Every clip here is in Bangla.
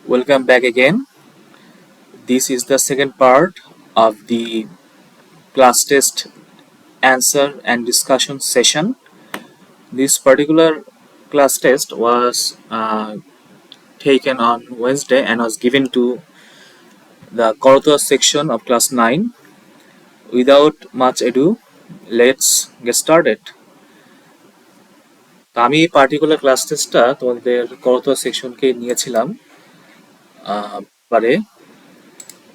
Welcome back again. This is the second part of the class test answer and discussion session. This particular class test was taken on Wednesday and was given to the Korotwa section of class 9. Without much ado, let's get started. তো আমি এই পার্টিকুলার ক্লাস টেস্টটা তোমাদের করতোয়া সেকশনকে নিয়েছিলাম পারে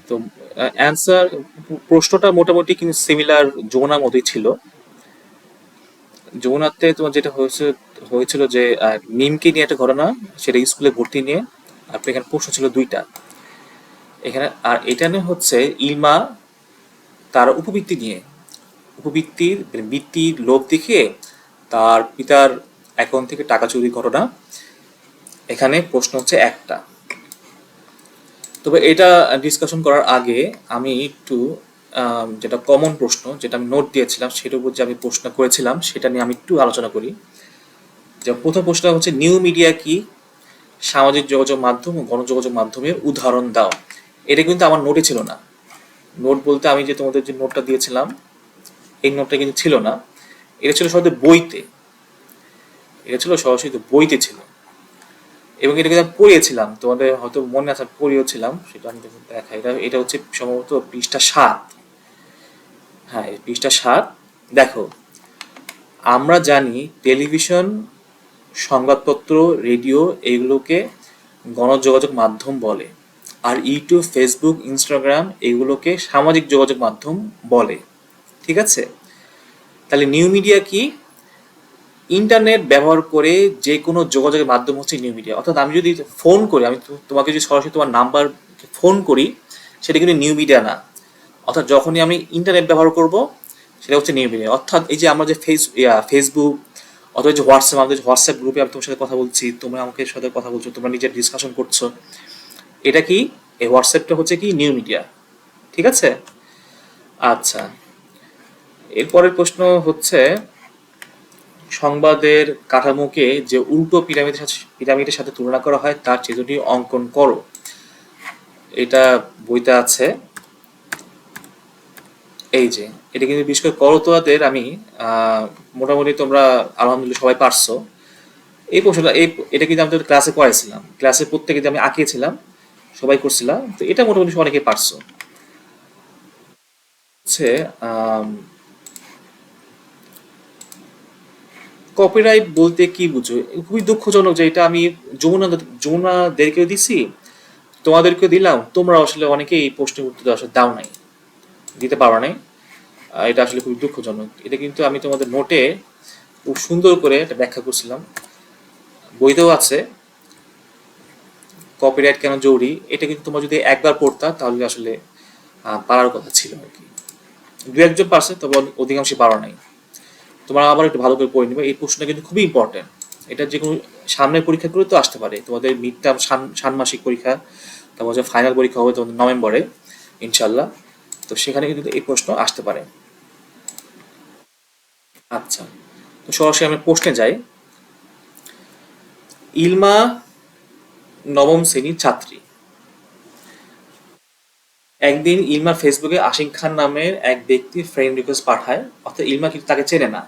তো অ্যান্সার প্রশ্নটা মোটামুটি কিন্তু সিমিলার যমুনার মতোই ছিল। যমুনাতে তোমার যেটা হয়েছিল যে মিমকে নিয়ে একটা ঘটনা, সেটা স্কুলে ভর্তি নিয়ে। আপনি এখানে প্রশ্ন ছিল দুইটা এখানে, আর এটা নিয়ে হচ্ছে ইলমা তার উপবৃত্তির বৃত্তির লোভ দেখিয়ে তার পিতার অ্যাকাউন্ট থেকে টাকা চুরির ঘটনা। এখানে প্রশ্ন হচ্ছে একটা। তবে এটা ডিসকাশন করার আগে আমি একটু যেটা কমন প্রশ্ন, যেটা আমি নোট দিয়েছিলাম, সেটার উপর যে আমি প্রশ্ন করেছিলাম সেটা নিয়ে আমি একটু আলোচনা করি। যে প্রথম প্রশ্ন হচ্ছে, নিউ মিডিয়া কি? সামাজিক যোগাযোগ মাধ্যম ও গণযোগাযোগ মাধ্যমের উদাহরণ দাও। এটা কিন্তু আমার নোটে ছিল না। নোট বলতে আমি যে তোমাদের যে নোটটা দিয়েছিলাম, এই নোটটা কিন্তু ছিল না। এটা ছিল সরাসরি বইতে, ছিল। এবং এটা কিন্তু আমি পড়িয়েছিলাম, তোমাদের হয়তো মনে আছে পড়িয়েছিলাম, সেটা আমি দেখাই। এটা হচ্ছে সম্ভবত পৃষ্ঠা 7। হ্যাঁ, পৃষ্ঠা 7। দেখো, আমরা জানি টেলিভিশন, সংবাদপত্র, রেডিও এগুলোকে গণযোগাযোগ মাধ্যম বলে, আর ইউটিউব, ফেসবুক, ইনস্টাগ্রাম এগুলোকে সামাজিক যোগাযোগ মাধ্যম বলে। ঠিক আছে? তাহলে নিউ মিডিয়া কি? ইন্টারনেট ব্যবহার করে যে কোনো যোগাযোগের মাধ্যম হচ্ছে নিউ মিডিয়া। অর্থাৎ আমি যদি ফোন করি, আমি তোমাকে যদি সরাসরি তোমার নাম্বার ফোন করি, সেটা কিন্তু নিউ মিডিয়া না। অর্থাৎ যখনই আমি ইন্টারনেট ব্যবহার করব, সেটা হচ্ছে নিউ মিডিয়া। অর্থাৎ এই যে আমরা যে ফেসবুক অথবা যে হোয়াটসঅ্যাপ, আমাদের হোয়াটসঅ্যাপ গ্রুপে আমি তোমার সাথে কথা বলছি, তোমরা আমাকে সাথে কথা বলছো, তোমরা নিজের ডিসকাশন করছো, এটা কি? এই হোয়াটসঅ্যাপটা হচ্ছে কি? New media. ঠিক আছে? আচ্ছা, এরপরের প্রশ্ন হচ্ছে, সংবাদের কাঠামোকে যে উল্টো পিরামিডের সাথে তুলনা করা হয় তার চিত্রটি অঙ্কন করো। এটা বইতে আছে। এই যে এটা কিন্তু বিশেষ করে করতোয়াদের আমি মোটামুটি তোমরা আলহামদুলিল্লাহ সবাই পারছো এই প্রশ্নটা। এটা কিন্তু আমি তো ক্লাসে পড়াইছিলাম, ক্লাসে প্রত্যেকে আমি আঁকিয়েছিলাম, সবাই করছিলাম, তো এটা মোটামুটি অনেকে পারছো। হচ্ছে কপিরাইট বলতে কি বুঝো? খুবই দুঃখজনক যে এটা আমি যমুনাদেরকেও দিছি, তোমাদেরকেও দিলাম, তোমরা আসলে অনেকেই এই প্রশ্নের উত্তর আসলে দাও নাই, দিতে পারো নাই। এটা আসলে খুবই দুঃখজনক। এটা কিন্তু আমি তোমাদের নোটে খুব সুন্দর করে এটা ব্যাখ্যা করছিলাম, বইতেও আছে কপিরাইট কেন জরুরি। এটা কিন্তু তোমরা যদি একবার পড়তা তাহলে আসলে পারার কথা ছিল আর কি। দু একজন পারছে, তবে অধিকাংশই পারো নাই। তোমরা আবার একটু ভালো করে পড়ে নিবে, এই প্রশ্নটা কিন্তু খুবই ইম্পর্টেন্ট। এটা যে কোনো সামনের পরীক্ষাগুলো তো আসতে পারে, তোমাদের মিড টার্ম ষান্মাসিক পরীক্ষা, তারপর যে ফাইনাল পরীক্ষা হবে তোমাদের নভেম্বরে ইনশাল্লাহ, তো সেখানে কিন্তু এই প্রশ্ন আসতে পারে। আচ্ছা, তো সরাসরি আমি প্রশ্নে যাই। ইলমা নবম শ্রেণীর ছাত্রী। একদিন ইলমা ফেসবুকে আশিক খান নামের এক ব্যক্তি ফ্রেন্ড রিকোয়েস্ট পাঠায়, অর্থাৎ ইলমা কিন্তু তাকে চেনে না।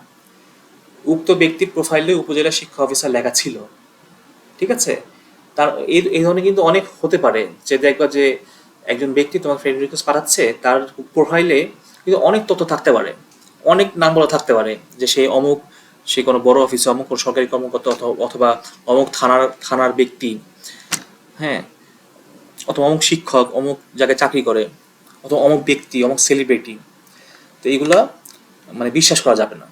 উক্ত ব্যক্তির প্রোফাইলে উপজেলা শিক্ষা অফিসার লেখা ছিল। ঠিক আছে? তার এই ধরনের কিন্তু অনেক হতে পারে, যে দেখবা যে একজন ব্যক্তি তোমার ফ্রেন্ড রিকোয়েস্ট পাঠাচ্ছে, তার প্রোফাইলে কিন্তু অনেক তথ্য থাকতে পারে, অনেক নাম বলা থাকতে পারে, যে সে অমুক, সে কোনো বড় অফিসে অমুক কোনো সরকারি কর্মকর্তা, অথবা অমুক থানার ব্যক্তি, হ্যাঁ, অথবা অমুক শিক্ষক, অমুক জায়গায় চাকরি করে, অথবা অমুক ব্যক্তি, অমুক সেলিব্রিটি। তো এইগুলা মানে বিশ্বাস করা যাবে না।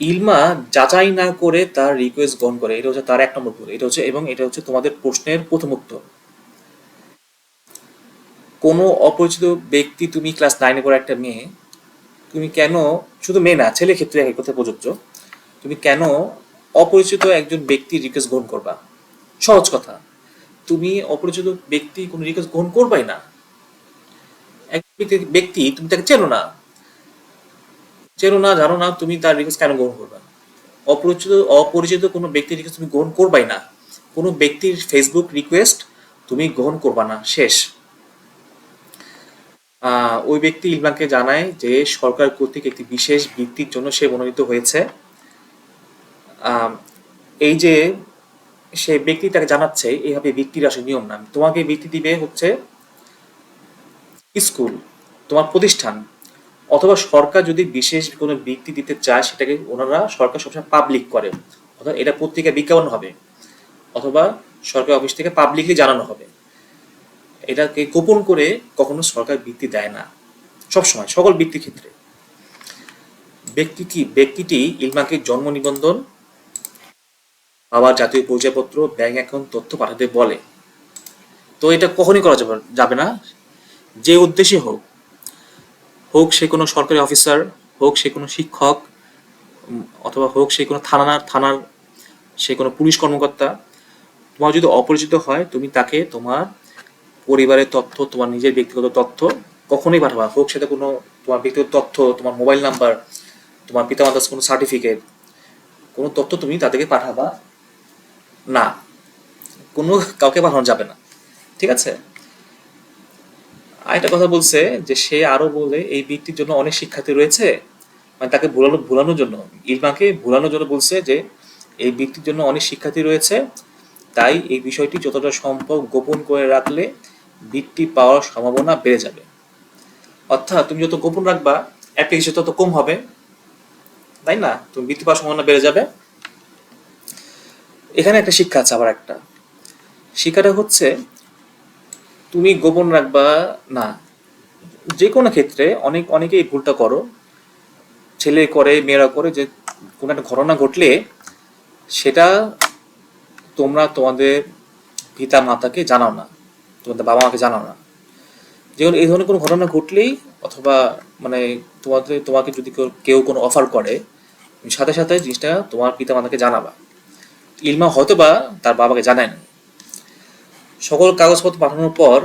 ইলমা যাচাই না করে তার রিকোয়েস্ট গ্রহণ করে, এটা হচ্ছে তার 1 নম্বর ভুল। এটা হচ্ছে তোমাদের প্রশ্নের প্রথম উত্তর। কোনো অপরিচিত ব্যক্তি, তুমি ক্লাস 9-এ পড়া একটা মেয়ে, তুমি কেন, শুধু মেয়ে না, ছেলের ক্ষেত্রে একই কথা প্রযোজ্য, তুমি কেন অপরিচিত একজন ব্যক্তির রিকোয়েস্ট গ্রহণ করবা? সহজ কথা, তুমি অপরিচিত ব্যক্তি কোনো রিকোয়েস্ট গ্রহণ করবাই না। এক ব্যক্তি তুমি তাকে চেনো না, জানো না, তুমি তার রিকোয়েস্ট কেন গ্রহণ করবা? অপরিচিত কোনো ব্যক্তির রিকোয়েস্ট তুমি গ্রহণ করবাই না। কোনো ব্যক্তির ফেসবুক রিকোয়েস্ট তুমি গ্রহণ করবা না, শেষ। ওই ব্যক্তি ইলমাকে জানায় যে সরকার কর্তৃক একটি বিশেষ বৃত্তির জন্য সে মনোনীত হয়েছে। আম, এই যে সে ব্যক্তি তাকে জানাচ্ছে এইভাবে বৃত্তির আসলে নিয়ম না, তোমাকে বৃত্তি দিবে হচ্ছে স্কুল, তোমার প্রতিষ্ঠান, অথবা সরকার যদি বিশেষ কোনো বৃত্তি দিতে চায় সেটাকে ওনারা সরকার সবসময় পাবলিক করে, অর্থাৎ এটা পত্রিকায় বিজ্ঞাপন হবে অথবা সরকারি অফিস থেকে পাবলিকলি জানানো হবে। এটাকে গোপন করে কখনো সরকার বৃত্তি দেয় না, সবসময় সকল বৃত্তির ক্ষেত্রে। ব্যক্তিটি ইলমাকে জন্ম নিবন্ধন, বাবার জাতীয় পরিচয়পত্র, ব্যাংক অ্যাকাউন্ট তথ্য পাঠাতে বলে। তো এটা কখনই করা যাবে না, যে উদ্দেশ্যে হোক, হোক সে কোনো সরকারি অফিসার, হোক সে কোনো শিক্ষক, অথবা হোক সে কোনো থানার সে কোনো পুলিশ কর্মকর্তা। তোমার যদি অপরিচিত হয়, তুমি তাকে তোমার পরিবারের তথ্য, তোমার নিজের ব্যক্তিগত তথ্য কখনোই পাঠাবা, হোক সেটা কোনো তোমার ব্যক্তিগত তথ্য, তোমার মোবাইল নাম্বার, তোমার পিতামাতার কোনো সার্টিফিকেট, কোনো তথ্য তুমি তাদেরকে পাঠাবা না, কোনো কাউকে পাঠানো যাবে না, ঠিক আছে? আরেকটা কথা বলছে যে সে আরো বলে এই বৃত্তির জন্য অনেক শিক্ষার্থী রয়েছে, মানে তাকে ভুলানোর জন্য, ইলমাকে ভুলানোর জন্য বলছে যে এই বৃত্তির জন্য অনেক শিক্ষার্থী রয়েছে, তাই এই বিষয়টি যতটা সম্ভব গোপন করে রাখলে বৃত্তি পাওয়ার সম্ভাবনা বেড়ে যাবে। অর্থাৎ তুমি যত গোপন রাখবা অ্যাপ্লিকেশন তত কম হবে, তাই না? তুমি বৃত্তি পাওয়ার সম্ভাবনা বেড়ে যাবে। এখানে একটা শিক্ষা আছে, আবার একটা শিক্ষাটা হচ্ছে তুমি গোপন রাখবা না। যে কোনো ক্ষেত্রে অনেকেই ভুলটা করো, ছেলে করে মেয়েরা করে, যে কোনো একটা ঘটনা ঘটলে সেটা তোমরা তোমাদের পিতা মাতাকে জানাও না, তোমাদের বাবা মাকে জানাও না। যেমন এই ধরনের কোনো ঘটনা ঘটলেই, অথবা মানে তোমাকে যদি কেউ কোনো অফার করে, তুমি সাথে সাথে জিনিসটা তোমার পিতা মাতাকে জানাবা। ইলমা হয়তোবা তার বাবাকে জানায় না। সকল কাগজপত্র পাঠানোর পর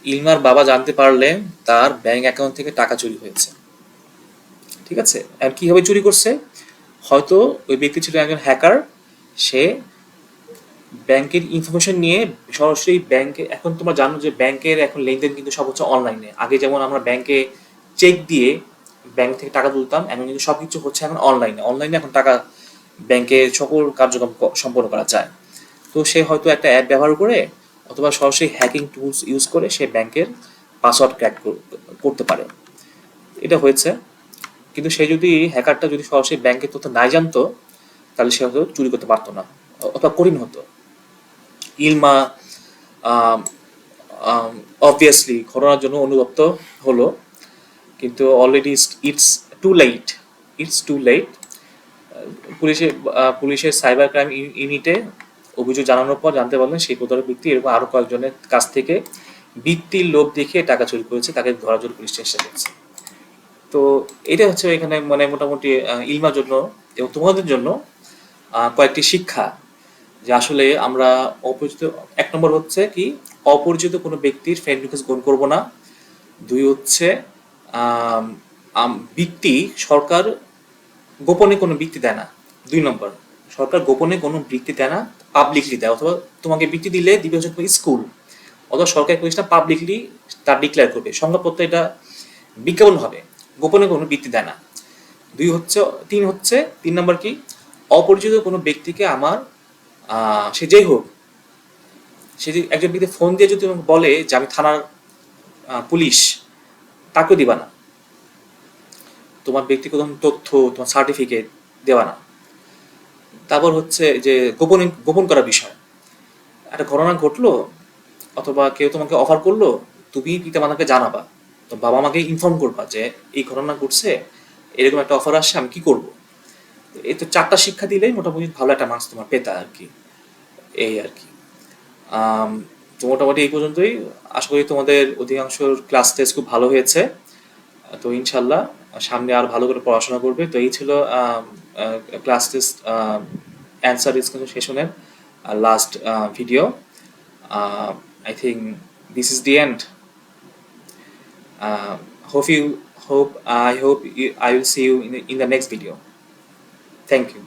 ইলমার বাবা জানতে পারলেন তার ব্যাংক অ্যাকাউন্ট থেকে টাকা চুরি হয়েছে, ঠিক আছে? আর কিভাবে চুরি করছে? হয়তো ওই ব্যক্তি ছিল একজন হ্যাকার, সে ব্যাংকের ইনফরমেশন নিয়ে সরাসরি ব্যাংকে, এখন তোমরা জানো যে ব্যাংকের এখন লেনদেন কিন্তু সব হচ্ছে অনলাইনে। আগে যেমন আমরা ব্যাংকে চেক দিয়ে ব্যাংক থেকে টাকা তুলতাম, এখন কিন্তু সবকিছু হচ্ছে এখন অনলাইনে এখন টাকা ব্যাংকে সকল কার্যক্রম সম্পন্ন করা যায়। তো সে হয়তো একটা অ্যাপ ব্যবহার করে অথবা সরাসরি হ্যাকিং টুলস ইউজ করে সে ব্যাংকের পাসওয়ার্ড ক্র্যাক করতে পারে, এটা হয়েছে। কিন্তু সে যদি হ্যাকারটা যদি সরাসরি ব্যাংকের তথ্য নাই জানতো, তাহলে সে হয়তো চুরি করতে পারতো না, অথবা কঠিন হতো। ইলমা অবভিয়াসলি ঘটনার জন্য অনুতপ্ত হলো, কিন্তু অলরেডি ইটস টু লেট। পুলিশের সাইবার ক্রাইম ইউনিটে অভিযোগ জানানোর পর জানতে পারলেন সেই প্রতারক ব্যক্তি এরকম আরো কয়েকজনের কাছ থেকে বৃত্তির লোভ দেখিয়ে টাকা চুরি করেছে, তাকে ধরার জন্য পুলিশ চেষ্টা করছে। তো এটা হচ্ছে এখানে মানে মোটামুটি ইলমার জন্য এবং তোমাদের জন্য কয়েকটি শিক্ষা, যে আসলে আমরা অপরিচিত, এক নম্বর হচ্ছে কি, অপরিচিত কোনো ব্যক্তির ফ্রেন্ড রিকোয়েস্ট গ্রহণ করবো না। দুই হচ্ছে বৃত্তি সরকার গোপনে কোনো বৃত্তি দেয় না। 2 নম্বর, সরকার গোপনে কোনো বৃত্তি দেয় না, পাবলিকলি দেয়, অথবা তোমাকে বৃত্তি দিবে হচ্ছে তোমার স্কুল অথবা সরকারি প্রতিষ্ঠান পাবলিকলি তার ডিক্লেয়ার করবে, সংবাদপত্র এটা বিজ্ঞাপন হবে, গোপনে কোনো বৃত্তি দেয় না। 3 নম্বর কি, অপরিচিত কোনো ব্যক্তিকে আমার সে যেই হোক, সে যদি একজন ব্যক্তি ফোন দিয়ে যদি তোমাকে বলে যে আমি থানার পুলিশ, তাকেও দিবা না, তোমার ব্যক্তিগত তথ্য, তোমার সার্টিফিকেট দেওয়া না। তারপর হচ্ছে যে গোপন করার বিষয়, একটা ঘটনা ঘটলো অথবা কেউ তোমাকে অফার করলো, তুমি পিতা মাতাকে জানাবা, তো বাবা মাকে ইনফর্ম করবা যে এই ঘটনা ঘটছে, এরকম একটা অফার আসছে, আমি কি করব। এই তো 4টা শিক্ষা দিলেই মোটামুটি ভালো একটা মার্কস তোমার পেতা আর কি, এই আর কি। তো মোটামুটি এই পর্যন্তই। আশা করি তোমাদের অধিকাংশ ক্লাস টেস্ট খুব ভালো হয়েছে। তো ইনশাল্লাহ সামনে আর ভালো করে পড়াশোনা করবে। তো এই ছিল ক্লাস টেস্ট অ্যান্সার ডিসকাশন সেশনের last video. I think this is the end. I hope I will see you in the next video. Thank you.